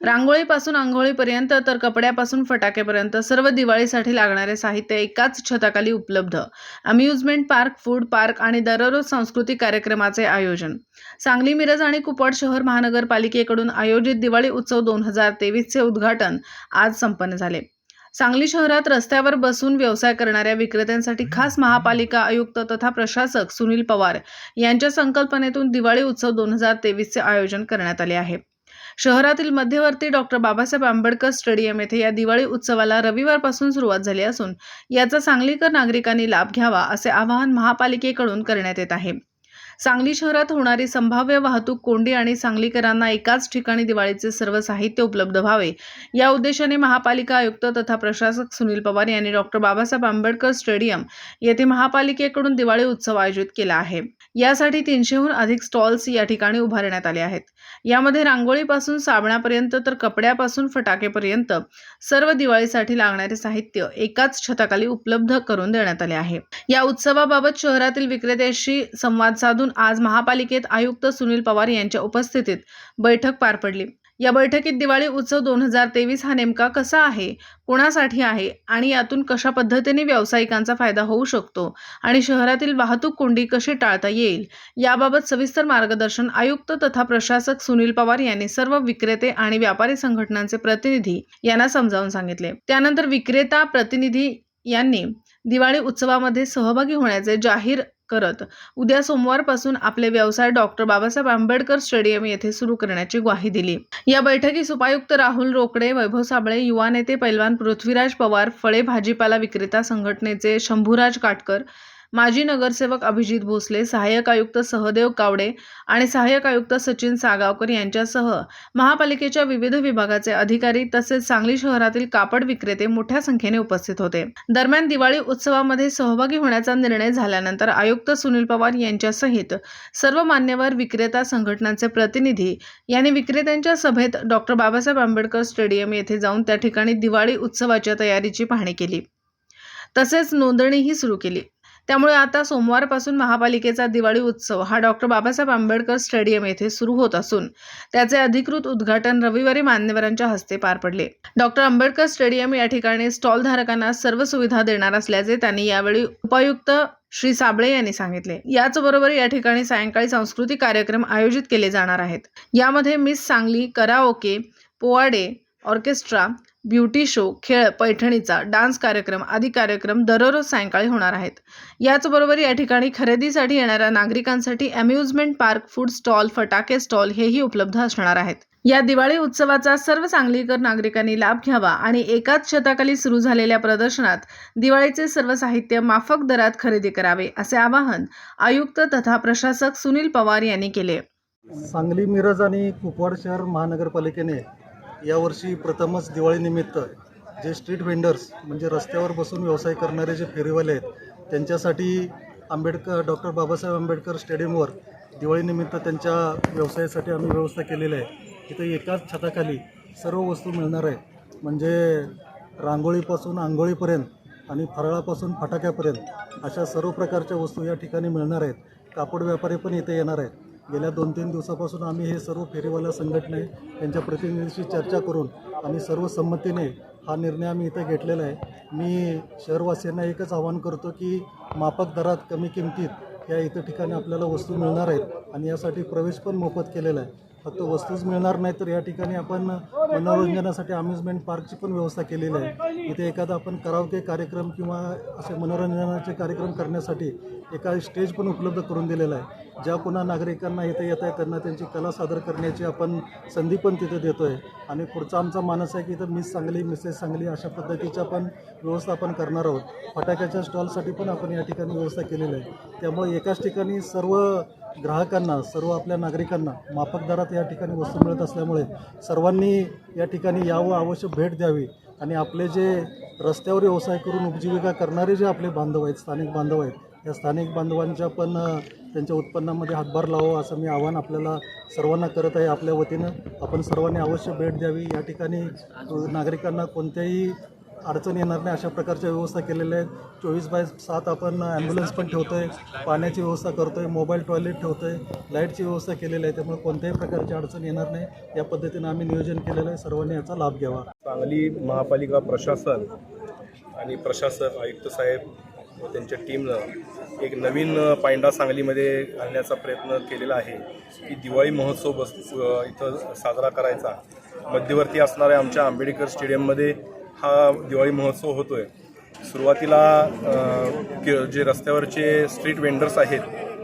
रांगोळीपासून अंघोळीपर्यंत तर कपड्यापासून फटाक्यापर्यंत सर्व दिवाळीसाठी लागणारे साहित्य एकाच छताखाली उपलब्ध. अम्युजमेंट पार्क, फूड पार्क आणि दररोज सांस्कृतिक कार्यक्रमाचे आयोजन. सांगली, मिरज आणि कुपवाड शहर महानगरपालिकेकडून आयोजित दिवाळी उत्सव 2023 चे उद्घाटन आज संपन्न झाले. सांगली शहरात रस्त्यावर बसून व्यवसाय करणाऱ्या विक्रेत्यांसाठी खास महापालिका आयुक्त तथा प्रशासक सुनील पवार यांच्या संकल्पनेतून दिवाळी उत्सव 2023 चे आयोजन करण्यात आले आहे. शहरातील मध्यवर्ती डॉ. बाबासाहेब आंबेडकर स्टेडियम येथे या दिवाळी उत्सवाला रविवारपासून सुरुवात झाली असून याचा सांगलीकर नागरिकांनी लाभ घ्यावा असे आवाहन महापालिकेकडून करण्यात येत आहे. सांगली शहरात होणारी संभाव्य वाहतूक कोंडी आणि सांगलीकरांना एकाच ठिकाणी दिवाळीचे सर्व साहित्य उपलब्ध व्हावे या उद्देशाने महापालिका आयुक्त तथा प्रशासक सुनील पवार यांनी डॉ. बाबासाहेब आंबेडकर स्टेडियम येथे महापालिकेकडून दिवाळी उत्सव आयोजित केला आहे. यासाठी 300हून अधिक स्टॉल्स या ठिकाणी उभारण्यात आले आहेत. यामध्ये रांगोळीपासून साबणापर्यंत तर कपड्यापासून फटाकेपर्यंत सर्व दिवाळीसाठी लागणारे साहित्य एकाच छताखाली उपलब्ध करून देण्यात आले आहे. या उत्सवाबाबत शहरातील विक्रेत्यांशी संवाद साधून आज महापालिकेत आयुक्त सुनील पवार यांच्या उपस्थितीत बैठक पार पडली. या बैठकीत दिवाळी उत्सव 2023 हा नेमका कसा आहे, कोणासाठी आहे आणि यातून कशा पद्धतीने व्यावसायिकांचा फायदा होऊ शकतो आणि शहरातील वाहतूक कोंडी कशी टाळता येईल याबाबत सविस्तर मार्गदर्शन आयुक्त तथा प्रशासक सुनील पवार यांनी सर्व विक्रेते आणि व्यापारी संघटनांचे प्रतिनिधी यांना समजावून सांगितले. त्यानंतर विक्रेता प्रतिनिधी यांनी दिवाळी उत्सवामध्ये सहभागी होण्याचे जाहीर करत उद्या सोमवारपासून आपले व्यवसाय डॉ. बाबासाहेब आंबेडकर स्टेडियम येथे सुरू करण्याची ग्वाही दिली. या बैठकीस उपायुक्त राहुल रोकडे, वैभव साबळे, युवा नेते पैलवान पृथ्वीराज पवार, फळे भाजीपाला विक्रेता संघटनेचे शंभूराज काटकर, माजी नगरसेवक अभिजित भोसले, सहाय्यक आयुक्त सहदेव कावडे आणि सहाय्यक आयुक्त सचिन सागावकर यांच्यासह महापालिकेच्या विविध विभागाचे अधिकारी तसेच सांगली शहरातील कापड विक्रेते मोठ्या संख्येने उपस्थित होते. दरम्यान दिवाळी उत्सवामध्ये सहभागी होण्याचा निर्णय झाल्यानंतर आयुक्त सुनील पवार यांच्यासहित सर्व मान्यवर विक्रेता संघटनांचे प्रतिनिधी यांनी विक्रेत्यांच्या सभेत डॉ. बाबासाहेब आंबेडकर स्टेडियम येथे जाऊन त्या ठिकाणी दिवाळी उत्सवाच्या तयारीची पाहणी केली. तसेच नोंदणीही सुरू केली. त्यामुळे आता सोमवारपासून महापालिकेचा दिवाळी उत्सव हा डॉ. बाबासाहेब आंबेडकर स्टेडियम येथे सुरू होत असून त्याचे अधिकृत उद्घाटन रविवारी मान्यवरांच्या हस्ते पार पडले. डॉ. आंबेडकर स्टेडियम या ठिकाणी स्टॉल धारकांना सर्व सुविधा देणार असल्याचे त्यांनी यावेळी उपायुक्त श्री साबळे यांनी सांगितले. याचबरोबर या ठिकाणी सायंकाळी सांस्कृतिक कार्यक्रम आयोजित केले जाणार आहेत. यामध्ये मिस सांगली, कराओके, पोवाडे, ऑर्केस्ट्रा, ब्युटी शो, खेळ, पैठणीचा डान्स कार्यक्रम आदी कार्यक्रम दररोज सायंकाळी होणार आहेत. याचबरोबर या ठिकाणी खरेदीसाठी येणाऱ्या नागरिकांसाठी अम्युजमेंट पार्क, फूड स्टॉल, फटाके स्टॉल हेही उपलब्ध असणार आहेत. या दिवाळी उत्सवाचा सर्व सांगलीकर नागरिकांनी लाभ घ्यावा आणि एकाच छताखाली सुरू झालेल्या प्रदर्शनात दिवाळीचे सर्व साहित्य माफक दरात खरेदी करावे असे आवाहन आयुक्त तथा प्रशासक सुनील पवार यांनी केले. सांगली, मिरज आणि कुपवाड शहर महानगरपालिकेने यावर्षी प्रथमच दिवाळीनिमित्त जे स्ट्रीट व्हेंडर्स म्हणजे रस्त्यावर बसून व्यवसाय करणारे जे फेरीवाले आहेत त्यांच्यासाठी डॉ. बाबासाहेब आंबेडकर स्टेडियमवर दिवाळीनिमित्त त्यांच्या व्यवसायासाठी आम्ही व्यवस्था केलेली आहे. इथे एकाच छताखाली सर्व वस्तू मिळणार आहे. म्हणजे रांगोळीपासून आंघोळीपर्यंत आणि फराळापासून फटाक्यापर्यंत अशा सर्व प्रकारच्या वस्तू या ठिकाणी मिळणार आहेत. कापड व्यापारी पण इथे येणार आहेत. गेल्या 2-3 दिवसापासून आम्ही हे सर्व फेरीवाला संघटने यांच्या प्रतिनिधींशी चर्चा करून आणि सर्व संमतीने हा निर्णय आम्ही इथे घेतलेला आहे. मी शहरवासियांना एकच आवाहन करतो की माफक दरात कमी किमतीत या इथं ठिकाणी आपल्याला वस्तू मिळणार आहेत आणि यासाठी प्रवेश पण मोफत केलेला आहे. फक्त वस्तूच मिळणार नाही तर या ठिकाणी आपण मनोरंजनासाठी अम्युजमेंट पार्कची पण व्यवस्था केलेली आहे. इथे एखादा आपण कराओके कार्यक्रम किंवा असे मनोरंजनाचे कार्यक्रम करण्यासाठी एका स्टेज पण उपलब्ध करून दिलेला आहे. ज्या पुन्हा नागरिकांना इथे येत आहे त्यांना त्यांची कला सादर करण्याची आपण संधी पण तिथे देतो आहे. आणि पुढचा आमचा मानस आहे की इथं मिस सांगली, मिसेस सांगली अशा पद्धतीच्या पण व्यवस्था आपण करणार आहोत. फटाक्याच्या स्टॉलसाठी पण आपण या ठिकाणी व्यवस्था केलेली आहे. त्यामुळे एकाच ठिकाणी सर्व ग्राहकांना, सर्व आपल्या नागरिकांना माफक दरात या ठिकाणी वस्तू मिळत असल्यामुळे सर्वांनी या ठिकाणी यावं, अवश्य भेट द्यावी आणि आपले जे रस्त्यावर व्यवसाय करून उपजीविका करणारे जे आपले बांधव आहेत, स्थानिक बांधव आहेत, या स्थानिक बांधवांच्या पण त्यांच्या उत्पन्नामध्ये हातभार लावावा असं मी आवाहन आपल्याला सर्वांना करत आहे. आपल्या वतीनं आपण सर्वांनी अवश्य भेट द्यावी. या ठिकाणी नागरिकांना कोणत्याही अडचण येणार नाही अशा प्रकारच्या व्यवस्था केलेल्या आहेत. 24/7 आपण ॲम्ब्युलन्स पण ठेवतो आहे, पाण्याची व्यवस्था करतो आहे, मोबाईल टॉयलेट ठेवतो आहे, लाईटची व्यवस्था केलेली आहे. त्यामुळे कोणत्याही प्रकारची अडचण येणार नाही या पद्धतीनं आम्ही नियोजन केलेलं आहे. सर्वांनी याचा लाभ घ्यावा. सांगली महापालिका प्रशासन आणि प्रशासक आयुक्त साहेब व त्यांच्या टीमनं एक नवीन पायंडा सांगलीमध्ये घालण्याचा प्रयत्न केलेला आहे की दिवाळी महोत्सव इथं साजरा करायचा. मध्यवर्ती असणाऱ्या आमच्या आंबेडकर स्टेडियममध्ये हा दिवाळी महोत्सव होतो आहे. सुरुवातीला जे रस्त्यावरचे स्ट्रीट वेंडर्स आहेत,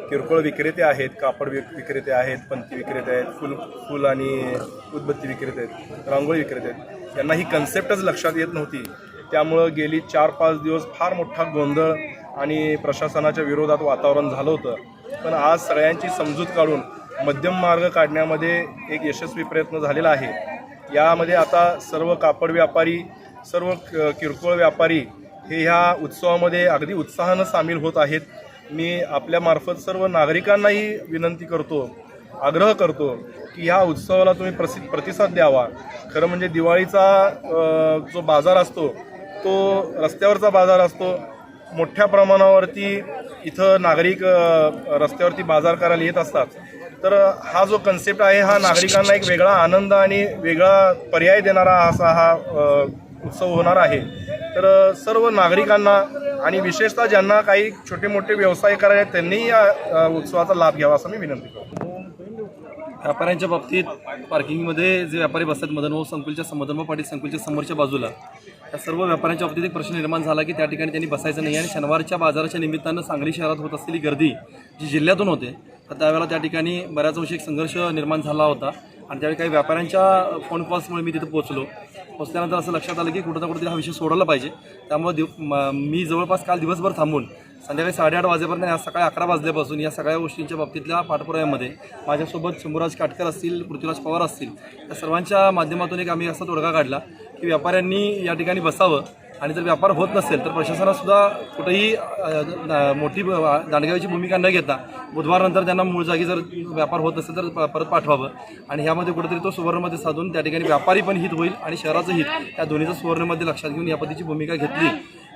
किरकोळ विक्रेते आहेत, कापड विक्रेते आहेत, पंती विक्रेते आहेत, फुल आणि उदबत्ती विक्रेते आहेत, रांगोळी विक्रेते आहेत, यांना ही कन्सेप्टच लक्षात येत नव्हती. त्यामुळं गेली 4-5 दिवस फार मोठा गोंधळ आणि प्रशासनाच्या विरोधात वातावरण झालं होतं. पण आज सगळ्यांची समजूत काढून मध्यम मार्ग काढण्यामध्ये एक यशस्वी प्रयत्न झालेला आहे. यामध्ये आता सर्व कापड व्यापारी, सर्व किरकोळ व्यापारी हे ह्या उत्सवामध्ये अगदी उत्साहानं सामील होत आहेत. मी आपल्यामार्फत सर्व नागरिकांनाही विनंती करतो, आग्रह करतो की ह्या उत्सवाला तुम्ही प्रतिसाद द्यावा. खरं म्हणजे दिवाळीचा जो बाजार असतो तो रस्त्यावरचा बाजार असतो. मोठ्या प्रमाणावरती इथं नागरिक रस्त्यावरती बाजार करायला येत असतात. तर हा जो कन्सेप्ट आहे हा नागरिकांना एक वेगळा आनंद आणि वेगळा पर्याय देणारा असा हा उत्सव होणार आहे. तर सर्व नागरिकांना आणि विशेषतः ज्यांना काही छोटे मोठे व्यवसाय करायचे आहेत त्यांनीही या उत्सवाचा लाभ घ्यावा असं मी विनंती करतो. व्यापाऱ्यांच्या बाबतीत पार्किंगमध्ये जे व्यापारी बसतात मदनभाऊ संकुलच्या मदनभाऊ पाटील संकुलच्या समोरच्या बाजूला, त्या सर्व व्यापाऱ्यांच्या बाबतीत एक प्रश्न निर्माण झाला की त्या ठिकाणी त्यांनी बसायचं नाही आणि शनिवारच्या बाजाराच्या निमित्तानं सांगली शहरात होत असलेली गर्दी जी जिल्ह्यातून होते तर त्यावेळेला त्या ठिकाणी बऱ्याच अंशी एक संघर्ष निर्माण झाला होता. आणि त्यावेळी काही व्यापाऱ्यांच्या फोन कॉल्समुळे मी तिथे पोचल्यानंतर असं लक्षात आलं की कुठं ना कुठेतरी हा विषय सोडवला पाहिजे. त्यामुळे मी जवळपास काल दिवसभर थांबून संध्याकाळी 8:30 वाजेपर्यंत आज सकाळी 11 वाजल्यापासून या सगळ्या गोष्टींच्या बाबतीतल्या पाठपुराव्यामध्ये माझ्यासोबत शंभूराज काटकर असतील, पृथ्वीराज पवार असतील, या सर्वांच्या माध्यमातून एक आम्ही असा तोडगा काढला की व्यापाऱ्यांनी या ठिकाणी बसावं आणि जर व्यापार होत नसेल तर प्रशासनासुद्धा कुठेही मोठी दांडगावीची भूमिका न घेता बुधवारनंतर त्यांना मूळ जागी जर व्यापार होत नसेल तर परत पाठवावं. आणि ह्यामध्ये कुठेतरी तो सुवर्णमध्ये साधून त्या ठिकाणी व्यापारी पण हित होईल आणि शहराचं हित, या दोन्हीचं सुवर्णमध्ये लक्षात घेऊन या पद्धतीची भूमिका घेतली.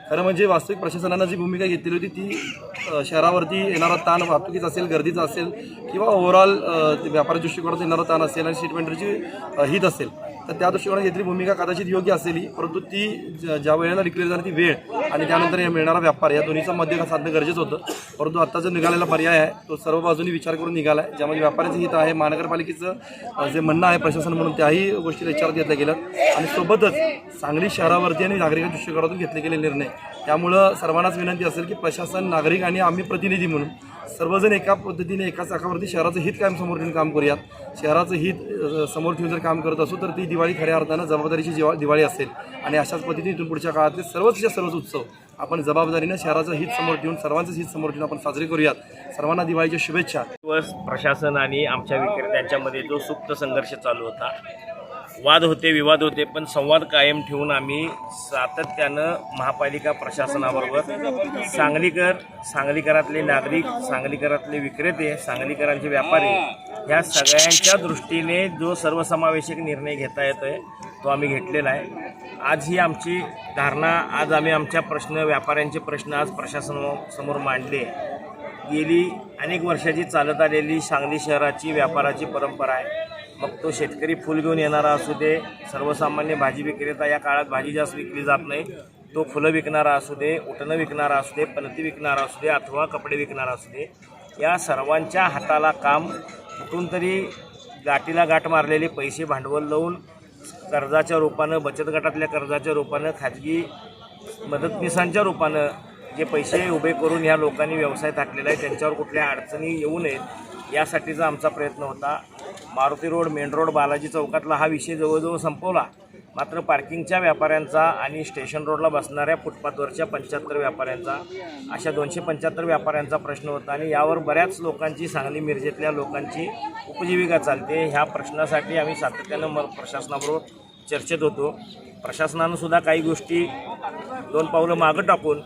खरं म्हणजे वास्तविक प्रशासनानं जी भूमिका घेतलेली होती ती शहरावरती येणारा ताण वाहतुकीचा असेल, गर्दीचा असेल किंवा ओव्हरऑल व्यापारी दृष्टिकोनात येणारा ताण असेल आणि स्ट्रीट वेंडरची हित असेल तर त्या दृष्टिकोनात घेतली भूमिका कदाचित योग्य असेल. परंतु ती ज्या वेळेला डिक्लेअर झाली ती वेळ आणि त्यानंतर मिळणारा व्यापार या दोन्हीचा मध्य साधणं गरजेचं होतं. परंतु आत्ता जो निघालेला पर्याय आहे तो सर्व बाजूनी विचार करून निघाला आहे, ज्यामध्ये व्यापाऱ्याचं हित आहे, महानगरपालिकेचं जे म्हणणं आहे प्रशासन म्हणून त्याही गोष्टी विचारात घेतल्या गेल्यात आणि सोबतच सांगली शहरावरती आणि नागरिकांच्या दृष्टिकोनातून घेतले गेले निर्णय. त्यामुळं सर्वांनाच विनंती असेल की प्रशासन, नागरिक आणि आम्ही प्रतिनिधी म्हणून सर्वजण एका पद्धतीने एकाच चाकावरती शहराचं हित कायम समोर ठेवून काम करूयात. शहराचं हित समोर ठेवून जर काम करत असू तर ती दिवाळी खऱ्या अर्थानं जबाबदारीची दिवाळी असेल आणि अशाच पद्धतीने इथून पुढच्या काळातले सर्वच उत्सव आपण जबाबदारीनं शहराचं हित समोर ठेवून सर्वांचंच हित समोर ठेवून आपण साजरे करूयात. सर्वांना दिवाळीच्या शुभेच्छा. प्रशासन आणि आमच्या विक्रेत्यांच्यामध्ये जो सुप्त संघर्ष चालू होता, वाद होते, विवाद होते, पण संवाद कायम ठेवून आम्ही सातत्यानं महापालिका प्रशासनाबरोबर सांगलीकरातले नागरिक, सांगलीकरातले विक्रेते, सांगलीकरांचे व्यापारी ह्या सगळ्यांच्या दृष्टीने जो सर्वसमावेशक निर्णय घेता येतोय तो आम्ही घेतलेला आहे. आज ही आमची धारणा, आज आम्ही आमच्या व्यापाऱ्यांचे प्रश्न आज प्रशासनासमोर मांडले. गेली अनेक वर्षाची चालत आलेली सांगली शहराची व्यापाराची परंपरा आहे. मग तो शेतकरी फुल घेऊन येणारा असू दे, सर्वसामान्य भाजी विक्रेता, या काळात भाजी जास्त विकली जात नाही, तो फुलं विकणारा असू दे, उटणं विकणारा असू दे, पणती विकणारा असू दे अथवा कपडे विकणारा असू दे, या सर्वांच्या हाताला काम, कुठून तरी गाठीला गाठ मारलेले पैसे भांडवल लावून कर्जाच्या रूपानं, बचत गटातल्या कर्जाच्या रूपानं, खाजगी मदतनीसांच्या रूपानं जे पैसे उभे करून ह्या लोकांनी व्यवसाय टाकलेला आहे त्यांच्यावर कुठल्या अडचणी येऊ नयेत यासाठीचा आमचा प्रयत्न होता. Maruti road, main road, Balaji चौकातला हा विषय जवळजवळ संपवला. मात्र पार्किंगच्या व्यापाऱ्यांचा आणि स्टेशन रोडला बसणाऱ्या फुटपाथवरच्या 75 व्यापाऱ्यांचा, अशा 275 व्यापाऱ्यांचा प्रश्न होता आणि यावर बऱ्याच लोकांची, सांगली मिरजेतल्या लोकांची उपजीविका चालते. ह्या प्रश्नासाठी आम्ही सातत्यानं प्रशासनाबरोबर चर्चेत होतो. प्रशासनानं सुद्धा काही गोष्टी 2 पावलं मागं टाकून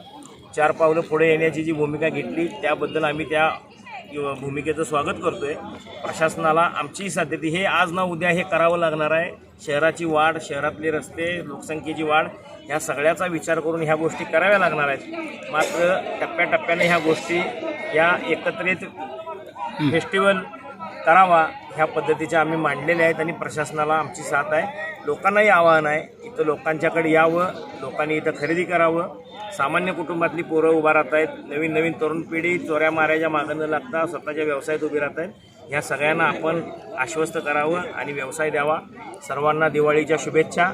4 पावलं पुढे येण्याची जी भूमिका घेतली त्याबद्दल आम्ही त्या भूमिकेचं स्वागत करतोय. प्रशासनाला आमची सध्या हे आज ना उद्या हे करावं लागणार आहे. शहराची वाढ, शहरातले रस्ते, लोकसंख्येची वाढ ह्या सगळ्याचा विचार करून ह्या गोष्टी कराव्या लागणार आहेत. मात्र टप्प्याटप्प्याने ह्या गोष्टी या एकत्रित फेस्टिवल करावा ह्या पद्धतीच्या आम्ही मांडलेल्या आहेत आणि प्रशासनाला आमची साथ आहे. लोकांनाही आवाहन आहे, इथं लोकांच्याकडे यावं, लोकांनी इथं खरेदी करावं. सामान्य कुटुंबातली पोरं उभा राहत आहेत, नवीन नवीन तरुण पिढी चोऱ्या मारायच्या मागं न लागता स्वतःच्या व्यवसायात उभी राहत आहेत. ह्या सगळ्यांना आपण आश्वस्त करावं आणि व्यवसाय द्यावा. सर्वांना दिवाळीच्या शुभेच्छा.